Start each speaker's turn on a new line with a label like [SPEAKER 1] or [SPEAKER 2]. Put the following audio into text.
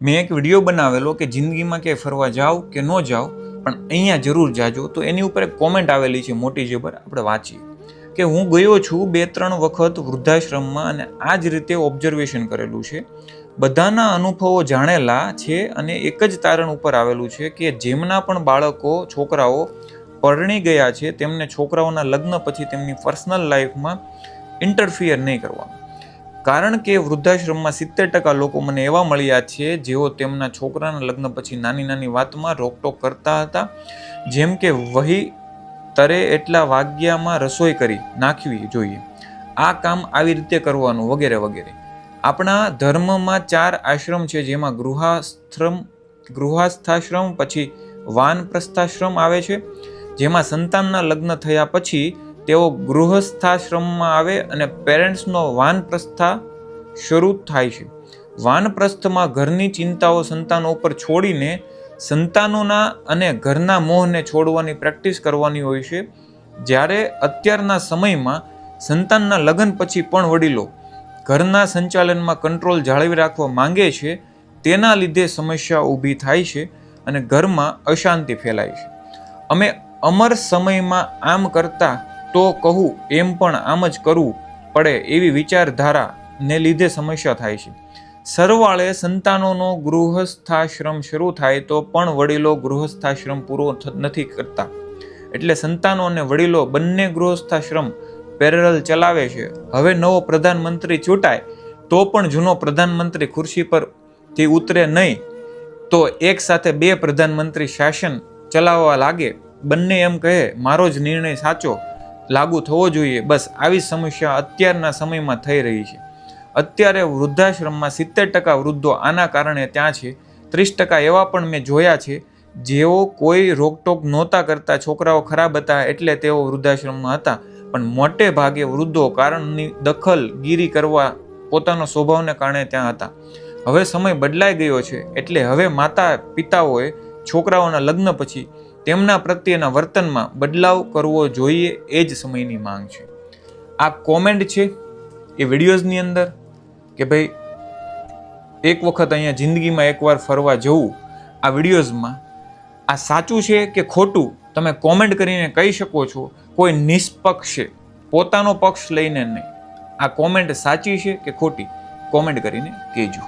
[SPEAKER 1] મેં એક વિડીયો બનાવેલો કે જિંદગીમાં ક્યાંય ફરવા જાઓ કે ન જાઓ પણ અહીંયા જરૂર જાજો, તો એની ઉપર એક કોમેન્ટ આવેલી છે મોટી જબર, આપણે વાંચીએ કે હું ગયો છું 2-3 વખત વૃદ્ધાશ્રમમાં અને આ જ રીતે ઓબ્ઝર્વેશન કરેલું છે. બધાના અનુભવો જાણેલા છે અને એક જ તારણ ઉપર આવેલું છે કે જેમના પણ બાળકો છોકરાઓ પરણી ગયા છે તેમને છોકરાઓના લગ્ન પછી તેમની પર્સનલ લાઈફમાં ઇન્ટરફિયર નહીં કરવાનું. કારણ કે વૃદ્ધાશ્રમમાં 70% લોકો મને એવા મળ્યા છે જેઓ તેમના છોકરાના લગ્ન પછી નાની નાની વાતમાં રોકટોક કરતા હતા, જેમ કે વહી તરે એટલા વાગ્યામાં રસોઈ કરી નાખવી જોઈએ, આ કામ આવી રીતે કરવાનું, વગેરે વગેરે. આપણા ધર્મમાં 4 આશ્રમ છે, જેમાં ગૃહસ્થાશ્રમ, પછી વાનપ્રસ્થાશ્રમ આવે છે, જેમાં સંતાનના લગ્ન થયા પછી તેઓ ગૃહસ્થાશ્રમમાં આવે અને પેરેન્ટ્સનો વાનપ્રસ્થા શરૂ થાય છે. વાનપ્રસ્થમાં ઘરની ચિંતાઓ સંતાનો ઉપર છોડીને સંતાનોના અને ઘરના મોહને છોડવાની પ્રેક્ટિસ કરવાની હોય છે. જ્યારે અત્યારના સમયમાં સંતાનના લગ્ન પછી પણ વડીલો ઘરના સંચાલનમાં કંટ્રોલ જાળવી રાખવા માંગે છે, તેના લીધે સમસ્યા ઊભી થાય છે અને ઘરમાં અશાંતિ ફેલાય છે. અમે અમર સમયમાં આમ કરતા તો કહું એમ પણ આમ જ કરવું પડે એવી વિચારધારાને લીધે સમસ્યા થાય છે. સરવાળે સંતાનોનો ગૃહસ્થાશ્રમ શરૂ થાય તો પણ વડીલો ગૃહસ્થાશ્રમ પૂરો નથી કરતા, એટલે સંતાનો અને વડીલો બંને ગૃહસ્થાશ્રમ પેરેલલ ચલાવે છે. હવે નવો પ્રધાનમંત્રી ચૂંટાય તો પણ જૂનો પ્રધાનમંત્રી ખુરશી પરથી ઉતરે નહીં, તો એક સાથે 2 પ્રધાનમંત્રી શાસન ચલાવવા લાગે, બંને એમ કહે મારો જ નિર્ણય સાચો લાગુ થવો જોઈએ. બસ આવી સમસ્યા અત્યારના સમયમાં થઈ રહી છે. અત્યારે વૃદ્ધાશ્રમમાં 70% વૃદ્ધો આના કારણે ત્યાં છે. 30% એવા પણ મેં જોયા છે જેઓ કોઈ રોકટોક નહોતા કરતા, છોકરાઓ ખરાબ હતા એટલે તેઓ વૃદ્ધાશ્રમમાં હતા, પણ મોટે ભાગે વૃદ્ધો કારણની દખલગીરી કરવા પોતાનો સ્વભાવને કારણે ત્યાં હતા. હવે સમય બદલાઈ ગયો છે, એટલે હવે માતા પિતાઓએ છોકરાઓના લગ્ન પછી તેમના પ્રત્યેના વર્તનમાં બદલાવ કરવો જોઈએ, એ જ સમયની માંગ છે. આ કોમેન્ટ છે એ વિડીયોઝની અંદર કે ભાઈ એક વખત અહીંયા જિંદગીમાં એકવાર ફરવા જવું, આ વિડીયોઝમાં આ સાચું છે કે ખોટું તમે કોમેન્ટ કરીને કહી શકો છો. કોઈ નિષ્પક્ષે પોતાનો પક્ષ લઈને નહીં. આ કોમેન્ટ સાચી છે કે ખોટી કોમેન્ટ કરીને કહેજો.